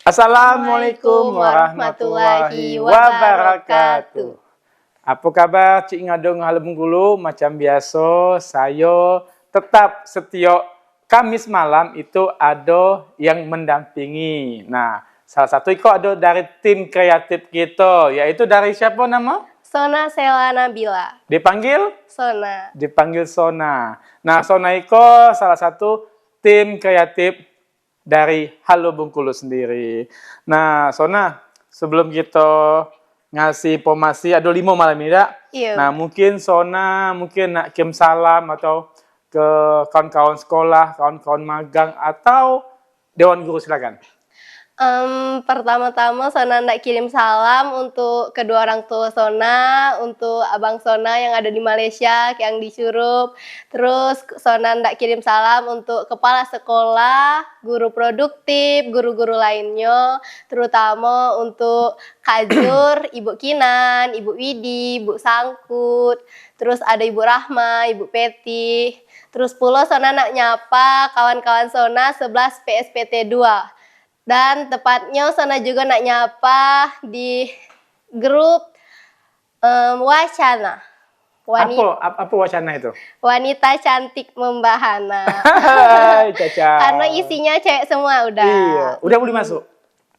Assalamualaikum warahmatullahi wabarakatuh. Apa kabar Cik Ngadong Halo Bengkulu? Macam biasa, saya tetap setia Kamis malam itu ada yang mendampingi. Nah, salah satu itu ada dari tim kreatif kita, yaitu dari siapa nama? Sona Sela Nabila. Dipanggil? Sona. Dipanggil Sona. Nah, Sona itu salah satu tim kreatif dari Halo Bengkulu sendiri. Nah, Sona, sebelum kita ngasih informasi, ada 5 malam ini, tak? Iya. Nah, mungkin Sona nak kirim salam atau ke kawan-kawan sekolah, kawan-kawan magang, atau Dewan Guru, silakan. Pertama-tama Sona nak kirim salam untuk kedua orang tua Sona, untuk abang Sona yang ada di Malaysia yang di Curup. Terus Sona nak kirim salam untuk kepala sekolah, guru produktif, guru-guru lainnya, terutama untuk Kak Zur, Ibu Kinan, Ibu Widi, Ibu Sangkut, terus ada Ibu Rahma, Ibu Peti. Terus pula Sona nak nyapa kawan-kawan Sona 11 PSPT 2. Dan tepatnya Sona juga nak nyapa di grup Wacana. Apa Wacana itu? Wanita Cantik Membahana. Caca. Karena isinya cewek semua udah. Iya. Udah boleh masuk?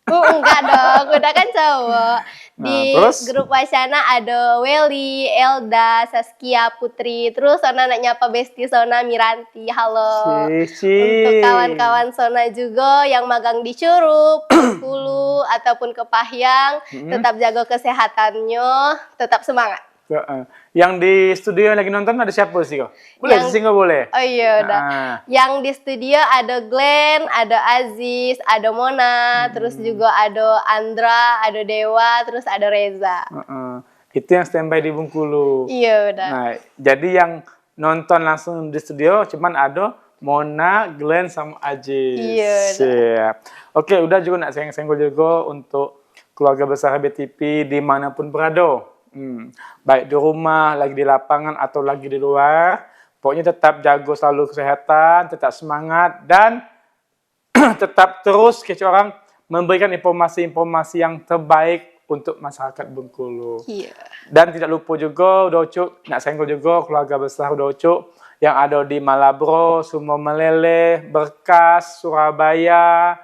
Enggak dong, udah kan cowok. Di terus? grup Wacana ada Welly, Elda, Saskia, Putri. Terus Sona nak nyapa bestie Sona, Miranti. Halo. Untuk kawan-kawan Sona juga yang magang di Curup, Bengkulu, ataupun Kepahyang, tetap jaga kesehatannya, tetap semangat. Yang di studio lagi nonton ada siapa sih kok? Boleh sih nggak boleh? Oh iya udah. Yang di studio ada Glenn, ada Aziz, ada Mona, terus juga ada Andra, ada Dewa, terus ada Reza. Itu yang standby di Bengkulu. Iya udah. Nah, jadi yang nonton langsung di studio cuman ada Mona, Glenn, sama Aziz. Iya Siap. Oke, udah juga nak senggol juga untuk keluarga besar BTP dimanapun berada. Baik di rumah, lagi di lapangan, atau lagi di luar. Pokoknya tetap jaga selalu kesehatan, tetap semangat, dan tetap terus kita orang memberikan informasi-informasi yang terbaik untuk masyarakat Bengkulu. Iya. Dan tidak lupa juga, Udocuk, nak senggol juga keluarga besar Udocuk yang ada di Malabro, Sumber Meleleh, Berkas, Surabaya,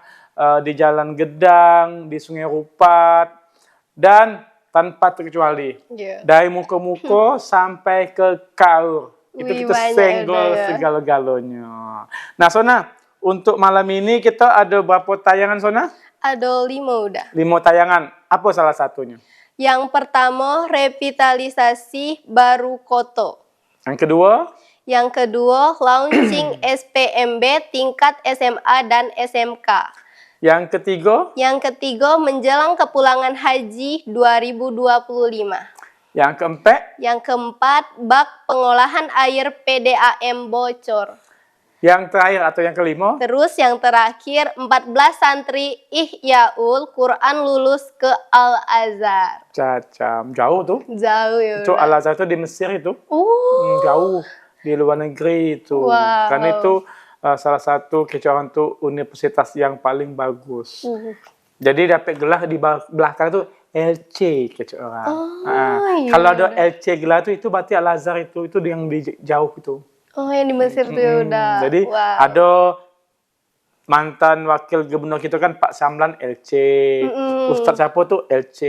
di Jalan Gedang, di Sungai Rupat, dan tanpa terkecuali, dari muka-muka sampai ke kaur. Itu kita senggol segala-galanya. Nah, Sona, untuk malam ini kita ada berapa tayangan, Sona? Ada 5 udah. 5 tayangan. Apa salah satunya? Yang pertama, revitalisasi Baru Koto. Yang kedua? Yang kedua, launching SPMB tingkat SMA dan SMK. Yang ketiga? Yang ketiga, menjelang kepulangan haji 2025. Yang keempat? Yang keempat, bak pengolahan air PDAM bocor. Yang terakhir atau yang kelima? Terus yang terakhir, 14 santri Ihyaul Quran lulus ke Al-Azhar. Cacam, jauh tuh. Jauh ya. Itu Al-Azhar itu di Mesir itu. Jauh, di luar negeri itu. Wow. Karena itu salah satu kecoran tuh universitas yang paling bagus. Jadi dapat gelar di belakang tuh LC kecoran. Iya. Kalau ada LC gelar tuh itu berarti Al-Azhar itu yang di jauh itu. Oh, yang di Mesir tuh ya udah. Jadi ada mantan wakil gubernur kita kan Pak Samlan LC. Ustadz siapa tuh LC.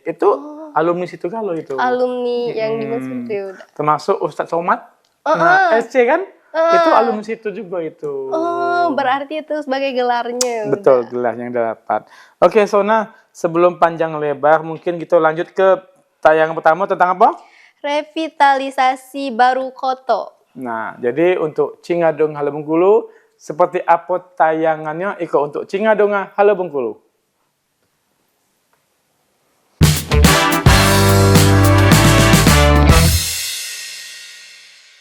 Itu alumni situ kalau itu. Alumni yang di Mesir tuh ya udah. Termasuk Ustadz Somad. LC kan? Itu alumni situ juga itu. Oh, berarti itu sebagai gelarnya. Betul, gelar yang dapat. Oke, Sona, sebelum panjang lebar, mungkin kita lanjut ke tayangan pertama tentang apa? Revitalisasi Baru Koto. Nah, jadi untuk Cingadong Halo Bengkulu, seperti apa tayangannya? Iko untuk Cingadong Halo Bengkulu.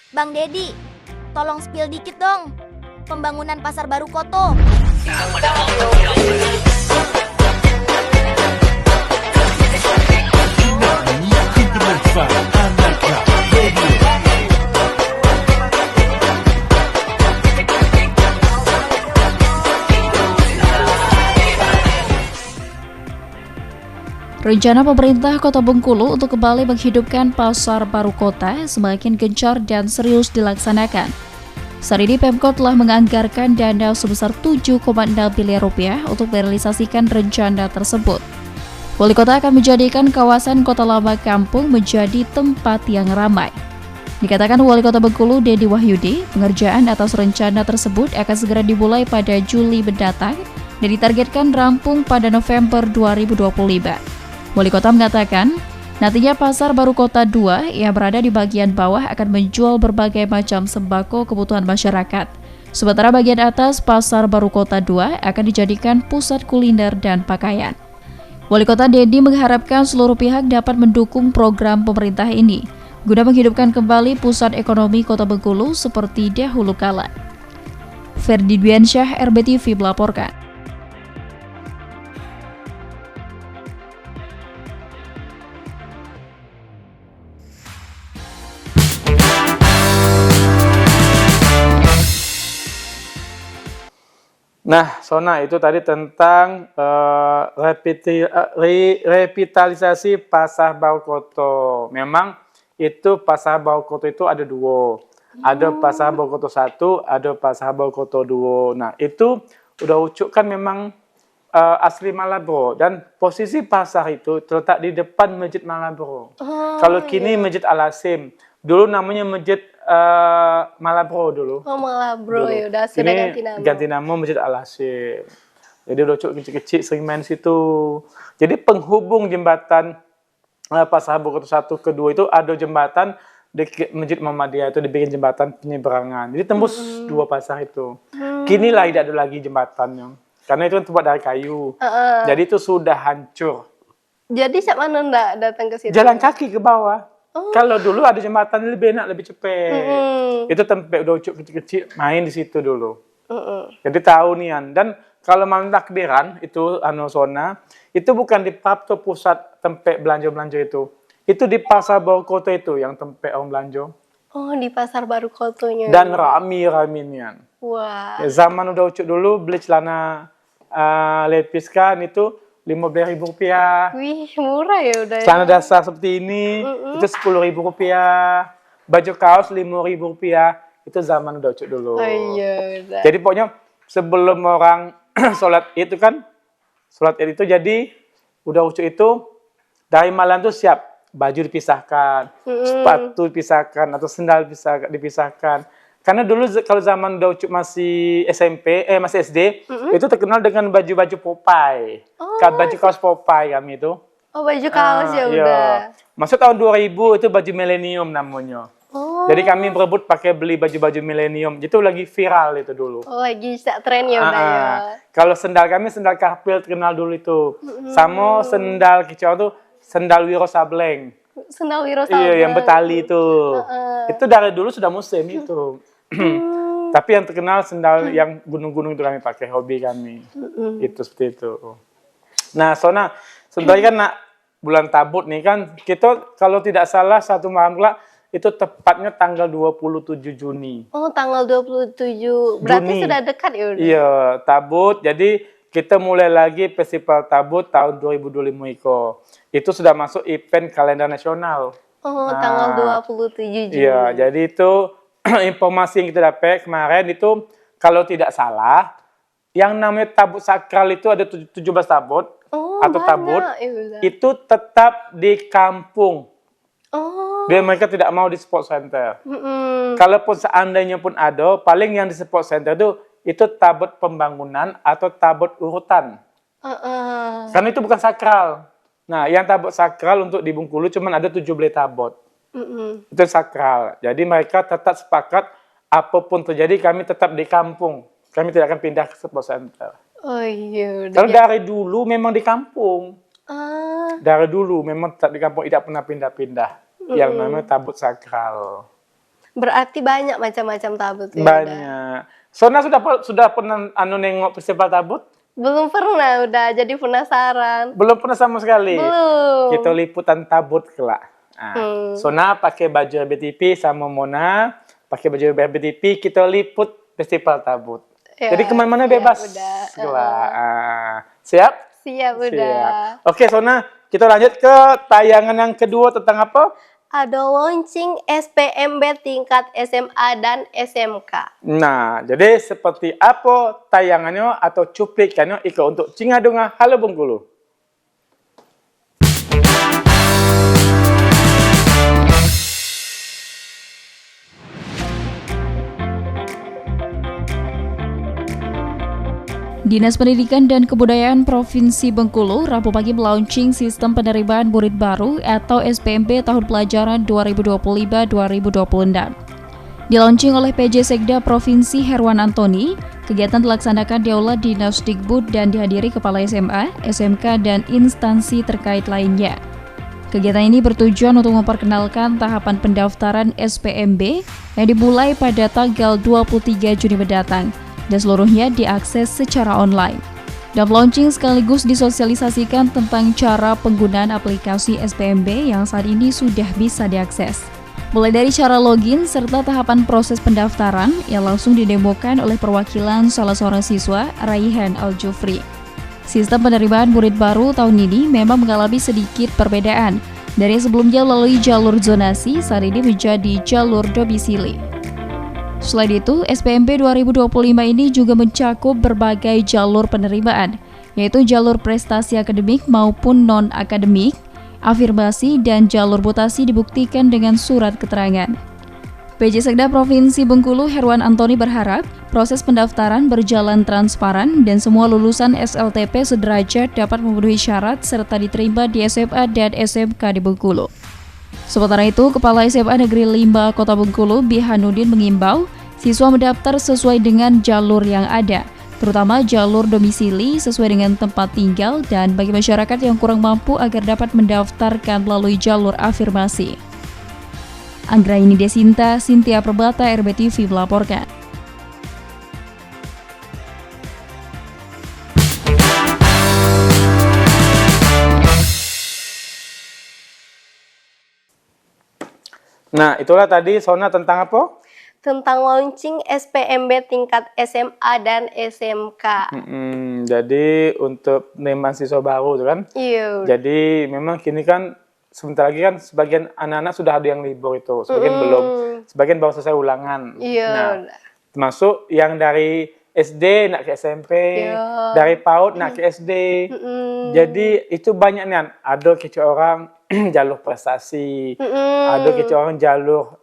Bang Dedi, tolong spill dikit dong, pembangunan pasar baru Koto. Rencana pemerintah Kota Bengkulu untuk kembali menghidupkan pasar baru kota semakin gencar dan serius dilaksanakan. Saat ini Pemkot telah menganggarkan dana sebesar 7,6 miliar rupiah untuk merealisasikan rencana tersebut. Wali Kota akan menjadikan kawasan Kota Lama Kampung menjadi tempat yang ramai. Dikatakan Wali Kota Bengkulu Dedi Wahyudi, pengerjaan atas rencana tersebut akan segera dimulai pada Juli mendatang dan ditargetkan rampung pada November 2025. Wali Kota mengatakan, nantinya Pasar Baru Kota 2 yang berada di bagian bawah akan menjual berbagai macam sembako kebutuhan masyarakat. Sementara bagian atas Pasar Baru Kota 2 akan dijadikan pusat kuliner dan pakaian. Wali Kota Dedi mengharapkan seluruh pihak dapat mendukung program pemerintah ini guna menghidupkan kembali pusat ekonomi Kota Bengkulu seperti dahulu kala. Ferdi Dwiansyah, RBTV melaporkan. Nah, Sona itu tadi tentang revitalisasi Pasar Baru Kota. Memang itu Pasar Baru Kota itu ada dua. Ada Pasar Baru Kota 1, ada Pasar Baru Kota 2. Nah, itu udah Ucuk kan memang asli Malabro. Dan posisi pasar itu terletak di depan Masjid Malabro. Kalau kini Masjid Al-Asim. Dulu namanya Masjid Malabro dulu. Oh, Malabro Dulu. ya udah sudah Ini ganti nama. ganti nama Masjid Al-Asim. Jadi udah kecil-kecil sering main situ. Jadi penghubung jembatan Pasar Baru Kota 1 ke 2 itu ada jembatan di Masjid Muhammadiyah, itu dibikin jembatan penyeberangan. Jadi tembus dua pasar itu. Kini lah tidak ada lagi jembatannya. Karena itu kan terbuat dari kayu. Jadi itu sudah hancur. Jadi siapa mana ndak datang ke situ? Jalan kaki ke bawah. Kalau dulu ada jembatan lebih enak, lebih cepat. Itu tempat udah Ucuk kecil-kecil main di situ dulu. Jadi tahu nian. Dan kalau malam takbiran itu Sona, itu bukan di Papto pusat tempat belanja-belanja itu. Itu di Pasar Baru Kota itu yang tempat orang belanja. Oh, di Pasar Baru Kotanya. Dan rame nian. Wah. Ya, zaman udah Ucuk dulu beli celana lepis kan itu Rp15.000. Wih, murah ya udah. Celana dasar seperti ini itu Rp10.000. Baju kaos Rp5.000. Itu zaman udah Ucuk dulu. Oh iya udah. Jadi pokoknya sebelum orang sholat itu kan, sholat Id itu jadi udah Ucuk itu dari malam tuh siap baju dipisahkan, sepatu dipisahkan atau sendal dipisahkan. Karena dulu kalau zaman udah Ucuk masih masih SD, itu terkenal dengan baju-baju Popeye. Baju kaos Popeye kami itu. Oh, baju kaos ya Iya. udah. Masuk tahun 2000 itu baju milenium namanya. Jadi kami berebut pakai beli baju-baju milenium. Itu lagi viral itu dulu. Oh, lagi tren ya udah ya. Kalau sendal kami sendal Karpil terkenal dulu itu. Sama sendal kicau tuh sendal Wiro Sableng. Sendal Wiro Iya, yang betali itu. Itu dari dulu sudah musim itu. Tapi yang terkenal sendal yang gunung-gunung itu kami pakai, hobi kami. Itu seperti itu. Nah, Sona, sebenarnya kan bulan Tabut nih kan, kita kalau tidak salah satu malam kelak itu tepatnya tanggal 27 Juni. Oh, tanggal 27. Berarti Juni. sudah dekat ya udah. Iya, Tabut. Jadi kita mulai lagi Festival Tabut tahun 2025 itu sudah masuk event kalender nasional. Oh, tanggal 27 Juni. Iya, jadi itu informasi yang kita dapat kemarin itu kalau tidak salah yang namanya tabut sakral itu ada 17 tabut atau banyak, tabut ya udah. itu tetap di kampung. Oh. Biar mereka tidak mau di sport center. Kalaupun seandainya pun ada, paling yang di sport center itu tabut pembangunan atau tabut urutan. Karena itu bukan sakral. Nah, yang tabut sakral untuk di Bengkulu cuma ada 17 tabut. Itu sakral. Jadi mereka tetap sepakat apapun terjadi kami tetap di kampung. Kami tidak akan pindah ke sport center. Oh iya udah. Kalau dari dulu memang di kampung. Ah, Dari dulu memang tetap di kampung, tidak pernah pindah-pindah. Yang namanya tabut sakral. berarti banyak macam-macam tabut ya udah. Banyak. Sona sudah pernah nengok festival tabut? Belum pernah udah, jadi penasaran. Belum pernah sama sekali. Belum. Kita liputan tabut kelak. Nah, Sona pakai baju RBTV sama Mona pakai baju RBTV, kita liput festival tabut. Ya, Jadi kemana-mana siap bebas. udah. Kelak. Siap? Siap udah. Siap. Oke, Sona, kita lanjut ke tayangan yang kedua tentang apa? Ada launching SPMB tingkat SMA dan SMK. Nah, jadi seperti apa tayangannya atau cuplikannya ikut untuk Cingadunga Halo Bengkulu. Dinas Pendidikan dan Kebudayaan Provinsi Bengkulu Rabu pagi melaunching sistem penerimaan murid baru atau SPMB tahun pelajaran 2025-2026. Dilaunching oleh PJ Sekda Provinsi Herwan Antoni, kegiatan dilaksanakan di Aula Dinas Dikbud dan dihadiri kepala SMA, SMK, dan instansi terkait lainnya. Kegiatan ini bertujuan untuk memperkenalkan tahapan pendaftaran SPMB yang dimulai pada tanggal 23 Juni mendatang, dan seluruhnya diakses secara online. Dan launching sekaligus disosialisasikan tentang cara penggunaan aplikasi SPMB yang saat ini sudah bisa diakses. Mulai dari cara login serta tahapan proses pendaftaran yang langsung didemokan oleh perwakilan salah seorang siswa, Raihan Al-Jufri. Sistem penerimaan murid baru tahun ini memang mengalami sedikit perbedaan. Dari sebelumnya melalui jalur zonasi, saat ini menjadi jalur domisili. Selain itu, SPMB 2025 ini juga mencakup berbagai jalur penerimaan, yaitu jalur prestasi akademik maupun non-akademik, afirmasi, dan jalur mutasi dibuktikan dengan surat keterangan. PJ Sekda Provinsi Bengkulu Herwan Antoni berharap proses pendaftaran berjalan transparan dan semua lulusan SLTP sederajat dapat memenuhi syarat serta diterima di SMA dan SMK di Bengkulu. Sementara itu, Kepala SMA Negeri 5 Kota Bengkulu, Bihanudin mengimbau siswa mendaftar sesuai dengan jalur yang ada, terutama jalur domisili sesuai dengan tempat tinggal dan bagi masyarakat yang kurang mampu agar dapat mendaftarkan melalui jalur afirmasi. Anggraini Desinta, Cynthia Perbata, RBTV melaporkan. Nah, itulah tadi Sona tentang apa? Tentang launching SPMB tingkat SMA dan SMK. Jadi untuk penerimaan siswa baru itu kan. Iya. Jadi memang kini kan sebentar lagi kan sebagian anak-anak sudah ada yang libur itu, sebagian belum, sebagian baru selesai ulangan. Iya. Nah, termasuk yang dari SD nak ke SMP, Iya. dari PAUD nak ke SD. Jadi itu banyak nih, ada kecil orang jalur prestasi, ada kecil orang jalur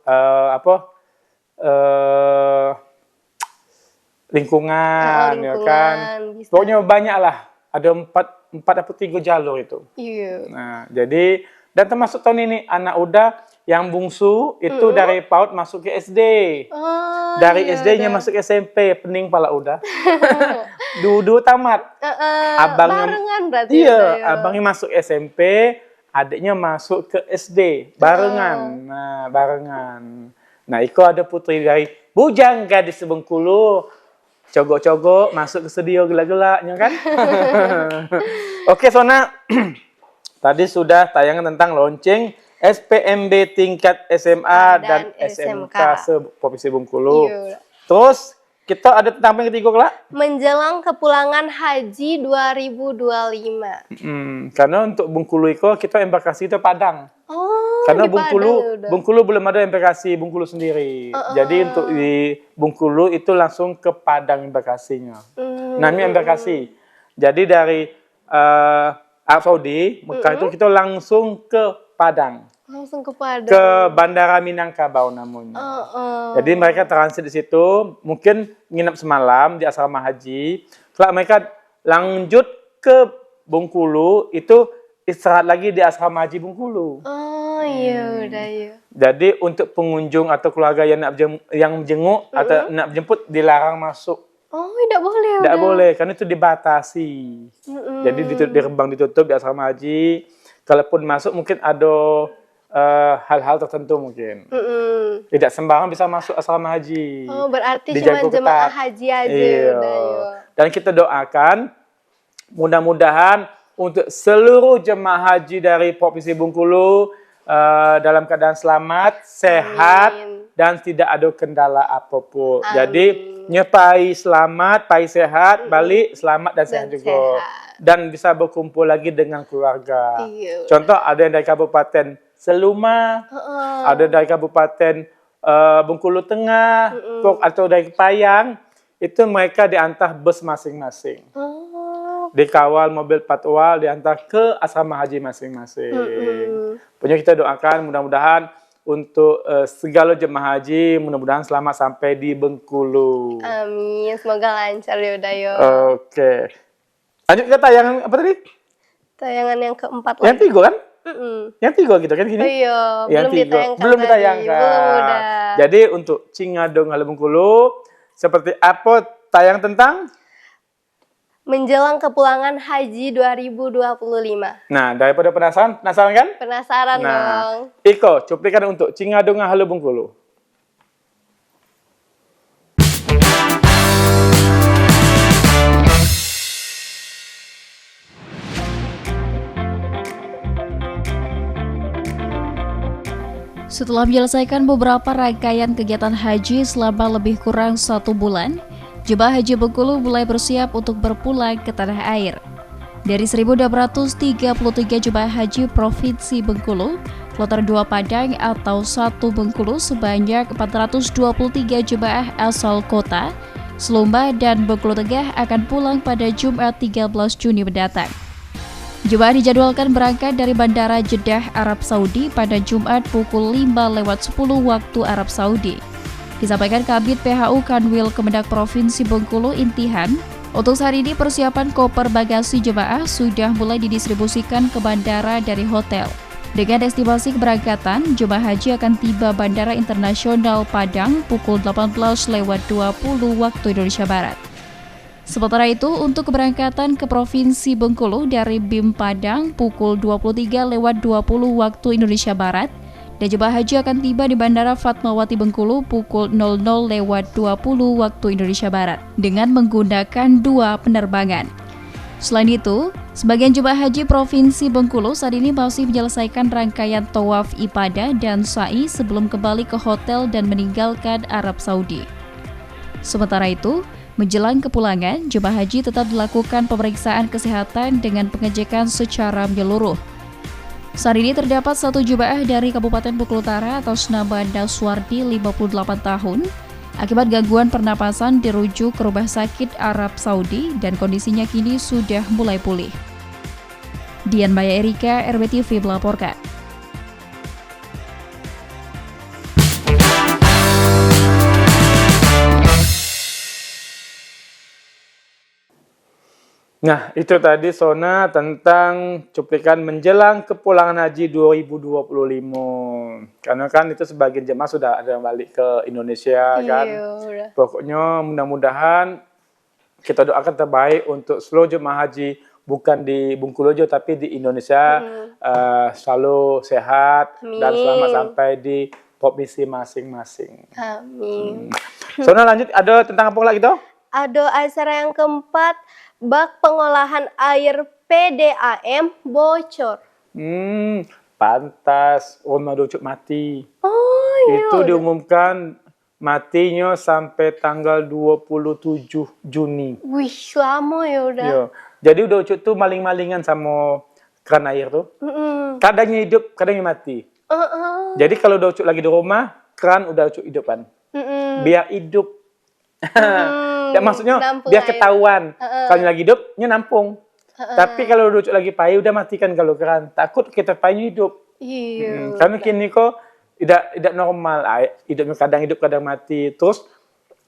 lingkungan, ya kan. Bisa. Pokoknya banyak lah, ada 4 atau 3 jalur itu. Iya. Nah, jadi dan termasuk tahun ini anak udah yang bungsu itu dari PAUD masuk ke SD. Oh, Dari iya, SD-nya udah. masuk SMP, pening pala udah. Dua tamat. Abangnya barengan berarti. Iya, udah, ya. abangnya masuk SMP, adiknya masuk ke SD, barengan. Nah, barengan. Nah, itu ada putri dari Bujang Gadis Bengkulu. Cogok-cogok masuk ke studio gelak-gelaknya kan. Oke, Sona. Tadi sudah tayangan tentang launching SPMB tingkat SMA dan SMK se-Provinsi Bengkulu. Iya. Terus kita ada tentang yang ketiga kelak. Menjelang kepulangan haji 2025. Karena untuk Bengkulu itu kita embarkasi itu Padang. Oh, Karena di Padang udah. Bengkulu belum ada embarkasi Bengkulu sendiri. Jadi untuk di Bengkulu itu langsung ke Padang embarkasinya. Namanya embarkasi. Jadi dari Arab Saudi, Mekah itu kita langsung ke Padang. Langsung ke Padang. Ke Bandara Minangkabau namanya. Jadi mereka transit di situ, mungkin nginep semalam di asrama haji. Kalau mereka lanjut ke Bengkulu, itu istirahat lagi di asrama haji Bengkulu. Oh iya udah iya. Jadi untuk pengunjung atau keluarga yang menjenguk atau nak jemput dilarang masuk. Oh tidak boleh. Tidak udah. boleh, karena itu dibatasi. Jadi gerbang ditutup di asrama haji. Kalaupun masuk mungkin ada hal-hal tertentu mungkin. Tidak sembarang bisa masuk asrama haji. Oh berarti Dijaga cuma jemaah ketat. haji aja Iya. udah iya. Dan kita doakan mudah-mudahan untuk seluruh jemaah haji dari Provinsi Bengkulu dalam keadaan selamat, sehat, dan tidak ada kendala apapun. Amin. Jadi nyepai selamat, pai sehat, balik selamat dan sehat juga. sehat. dan bisa berkumpul lagi dengan keluarga. Iya. Contoh ada yang dari Kabupaten Seluma, ada dari Kabupaten Bengkulu Tengah, atau dari Payang, itu mereka diantar bus masing-masing. Dikawal mobil patwal, diantar ke asrama haji masing-masing. Punya kita doakan mudah-mudahan untuk segala jemaah haji, mudah-mudahan selamat sampai di Bengkulu. Amin, semoga lancar ya udah yo. Oke. Lanjut ke tayangan apa tadi? Tayangan yang keempat Yang lagi. 3 kan? Yang 3 gitu kan gini? Oh iya, Yang belum 3. ditayangkan. Belum tadi. ditayangkan. Belum udah. Jadi untuk Cingadong Halu Bengkulu, seperti apa tayang tentang? Menjelang kepulangan haji 2025. Nah, daripada penasaran kan? Penasaran dong. Iko, cuplikan untuk Cingadong Halu Bengkulu. Setelah menyelesaikan beberapa rangkaian kegiatan haji selama lebih kurang 1 bulan, jemaah haji Bengkulu mulai bersiap untuk berpulang ke tanah air. Dari 1.233 jemaah haji Provinsi Bengkulu, Kloter 2 Padang atau 1 Bengkulu sebanyak 423 jemaah asal kota, Seluma dan Bengkulu Tengah akan pulang pada Jumat 13 Juni mendatang. Jemaah dijadwalkan berangkat dari Bandara Jeddah, Arab Saudi pada Jumat pukul 5:10 waktu Arab Saudi. Disampaikan Kabid PHU Kanwil Kemendak Provinsi Bengkulu Intihan, untuk saat ini persiapan koper bagasi jemaah sudah mulai didistribusikan ke bandara dari hotel. Dengan estimasi keberangkatan, jemaah haji akan tiba Bandara Internasional Padang pukul 18:20 waktu Indonesia Barat. Sementara itu, untuk keberangkatan ke Provinsi Bengkulu dari BIM Padang pukul 23:20 waktu Indonesia Barat, dan jemaah haji akan tiba di Bandara Fatmawati Bengkulu pukul 00:20 waktu Indonesia Barat dengan menggunakan 2 penerbangan. Selain itu, sebagian jemaah haji Provinsi Bengkulu saat ini masih menyelesaikan rangkaian tawaf ibadah dan sa'i sebelum kembali ke hotel dan meninggalkan Arab Saudi. Sementara itu, menjelang kepulangan, jemaah haji tetap dilakukan pemeriksaan kesehatan dengan pengecekan secara menyeluruh. Saat ini terdapat 1 jemaah dari Kabupaten Bengkulu Utara atas nama Daswardi 58 tahun. Akibat gangguan pernapasan dirujuk ke rumah sakit Arab Saudi dan kondisinya kini sudah mulai pulih. Dian Maya Erika, RBTV melaporkan. Nah, itu tadi Sona tentang cuplikan menjelang kepulangan haji 2025. Karena kan itu sebagian jemaah sudah ada yang balik ke Indonesia kan. Iya. Pokoknya mudah-mudahan kita doakan terbaik untuk seluruh jemaah haji, bukan di Bengkulu aja tapi di Indonesia selalu sehat dan selamat sampai di provinsi masing-masing. Amin. Sona lanjut, ada tentang apa lagi tuh? Ada acara yang keempat, bak pengolahan air PDAM bocor. Pantas Oma Docuk mati. Oh iya. Itu diumumkan matinya sampai tanggal 27 Juni. Wih, lama ya udah. Yo. Jadi Docuk tuh maling-malingan sama keran air tuh. Kadangnya hidup, kadangnya mati. Jadi kalau Docuk lagi di rumah, keran udah Docuk hidupan. Biar hidup. Ya, maksudnya Nampung biar air. ketahuan. Kalau lagi hidupnya nampung. Tapi kalau Docuk lagi payah udah matikan kalau keran. Takut kita payahnya hidup. Iya. Karena kini kok tidak normal, hidupnya kadang hidup kadang mati. Terus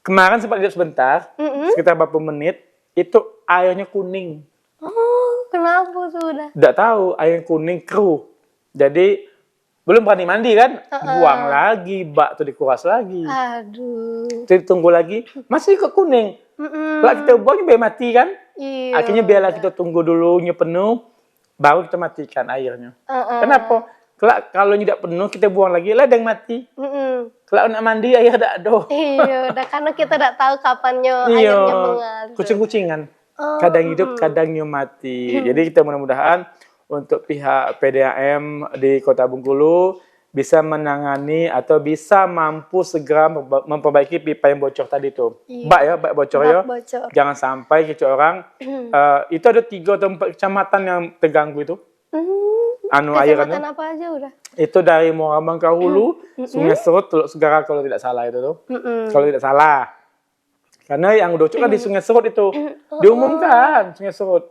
kemarin sempat hidup sebentar, sekitar beberapa menit, itu airnya kuning. Oh, kenapa sudah? Tidak tahu, air kuning keruh. Jadi belum berani mandi kan, buang lagi, bak tuh dikuras lagi. Aduh. Terus tunggu lagi, masih kok kuning. Kalau kita buangnya biar mati kan. Iya. Akhirnya biarlah kita tunggu dulu penuh, baru kita matikan airnya. Kenapa? Kalau tidak penuh kita buang lagi, ladang mati. Kalau nak mandi air tak ada. Iya, udah karena kita tidak tahu kapannya airnya mengalir. Kucing-kucingan. Kadang hidup, kadangnya mati. Jadi kita mudah-mudahan untuk pihak PDAM di Kota Bengkulu bisa menangani atau bisa mampu segera memperbaiki pipa yang bocor tadi itu. Iya. Bak bocor Bak ya. bocor. Jangan sampai orang itu ada 3 atau 4 kecamatan yang terganggu itu. Airannya. Kecamatan apa aja udah? Itu dari Muara Bangkahulu, Sungai Serut, Teluk Segara kalau tidak salah itu tuh. Kalau tidak salah. Karena yang Docuk kan di Sungai Serut itu. Diumumkan Sungai Serut.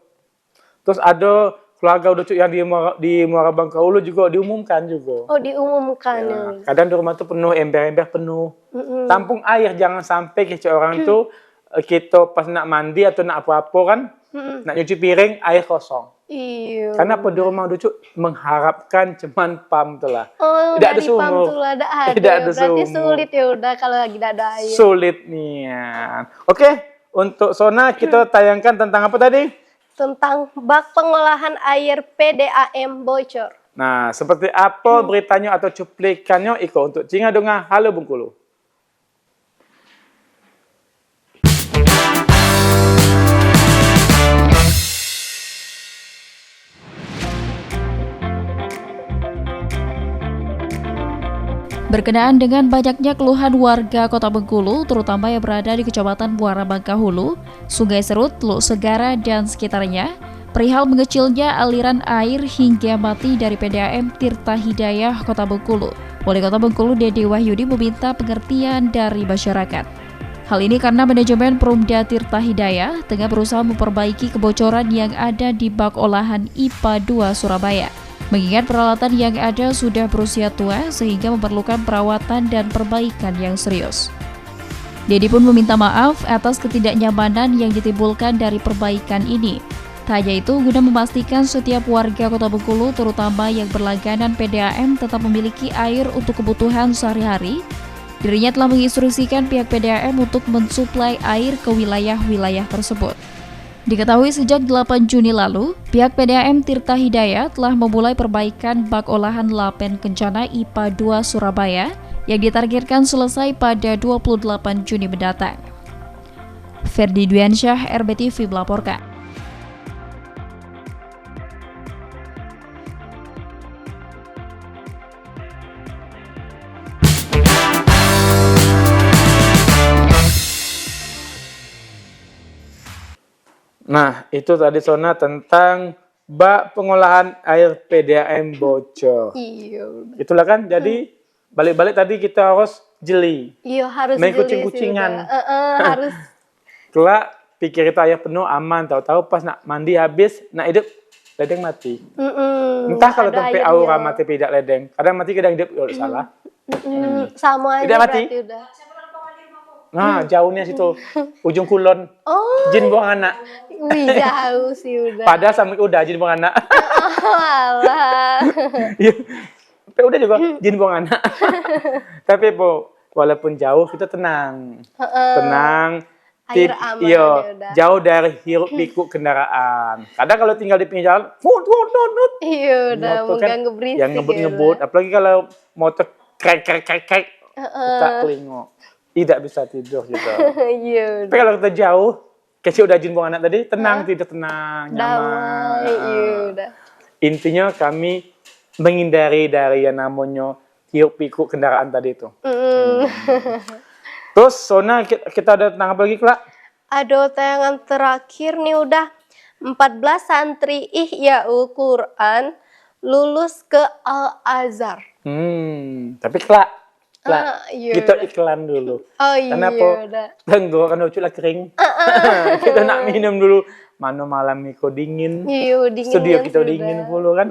Terus ada keluarga Docuk yang di Muara Bangkahulu juga diumumkan juga. Oh, diumumkan. Ya, kadang di rumah tuh penuh, ember-ember penuh. Tampung air, jangan sampai orang itu kita pas nak mandi atau nak apa-apa kan, nak nyuci piring, air kosong. Iya. Karena di rumah Docuk mengharapkan cuman pam tuh lah. Oh, tidak ada dari pam sumur. tuh lah, ada. Tidak ada Berarti sumur. sulit ya udah kalau lagi tidak ada air. Sulit nih. Oke, untuk Sona kita tayangkan tentang apa tadi? Tentang bak pengolahan air PDAM bocor. Nah, seperti apa beritanya atau cuplikannya Iko untuk Cinga Donga Halo Bengkulu. Berkenaan dengan banyaknya keluhan warga Kota Bengkulu, terutama yang berada di Kecamatan Muara Bangkahulu, Sungai Serut, Teluk Segara, dan sekitarnya, perihal mengecilnya aliran air hingga mati dari PDAM Tirta Hidayah Kota Bengkulu. Wali Kota Bengkulu Dede Wahyudi meminta pengertian dari masyarakat. Hal ini karena manajemen Perumda Tirta Hidayah tengah berusaha memperbaiki kebocoran yang ada di bak olahan IPA 2 Surabaya. Mengingat peralatan yang ada sudah berusia tua sehingga memerlukan perawatan dan perbaikan yang serius. Dedi pun meminta maaf atas ketidaknyamanan yang ditimbulkan dari perbaikan ini. Tak hanya itu, guna memastikan setiap warga Kota Bengkulu terutama yang berlangganan PDAM tetap memiliki air untuk kebutuhan sehari-hari, dirinya telah menginstruksikan pihak PDAM untuk mensuplai air ke wilayah-wilayah tersebut. Diketahui sejak 8 Juni lalu, pihak PDAM Tirta Hidayah telah memulai perbaikan bak olahan Lapen Kencana IPA 2 Surabaya yang ditargetkan selesai pada 28 Juni mendatang. Ferdi Dwiansyah, RBTV melaporkan. Nah, itu tadi Sona tentang bak pengolahan air PDAM bocor. Iya. Itulah kan, jadi balik-balik tadi kita harus jeli. Iya, harus Main jeli kucing-kucingan. sih, harus. Kelak pikir kita air penuh aman, tahu-tahu pas nak mandi habis, nak hidup ledeng mati. Entah kalau ada sampai airnya. aura mati tidak ledeng. Kadang mati kadang hidup, ya salah. Sama aja Tidak mati? berarti udah. Nah, jauhnya situ. Ujung Kulon. Oh, Jin buang anak. wih jauh sih udah. Padahal sampai udah jin buang anak. Alah. Iya. Sampai udah juga jin buang anak. Tapi walaupun jauh kita tenang. Tenang. Air aman Iya, ya udah. jauh dari hiruk pikuk kendaraan. Kadang kalau tinggal di pinggir jalan, Iya udah, motor kan mengganggu berisik. yang ngebut-ngebut. Apalagi kalau motor krek kita telingo. Tidak bisa tidur gitu. Iya Tapi kalau kita jauh, kayak udah jin buang anak tadi, tenang, tidur tenang, nyaman. Iya udah. Intinya kami menghindari dari yang namanya hiruk pikuk kendaraan tadi itu. Terus Sona kita ada tentang apa lagi, Kak? Ada tayangan terakhir nih udah 14 santri Ihya'ul Quran lulus ke Al-Azhar. Tapi Kak, Iya kita udah. iklan dulu. Oh iya Kenapa? udah. Tenggorokan lucu lah kering. Kita nak minum dulu. Mana malam Miko dingin. Iya dingin. Studio kita dingin puluh kan.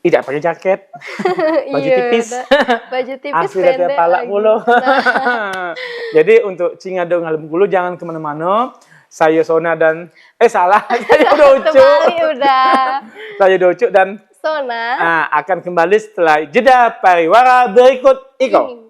Tidak pakai jaket. Baju Iya, tipis. udah. Baju tipis Asli dari pendek palak lagi. puluh. Jadi untuk Cingadong Halem Bengkulu jangan kemana-mana. Saya Sona dan salah. Saya Docuk. Kembali udah. Saya Docuk dan Sona. akan kembali setelah jeda pariwara berikut Iko.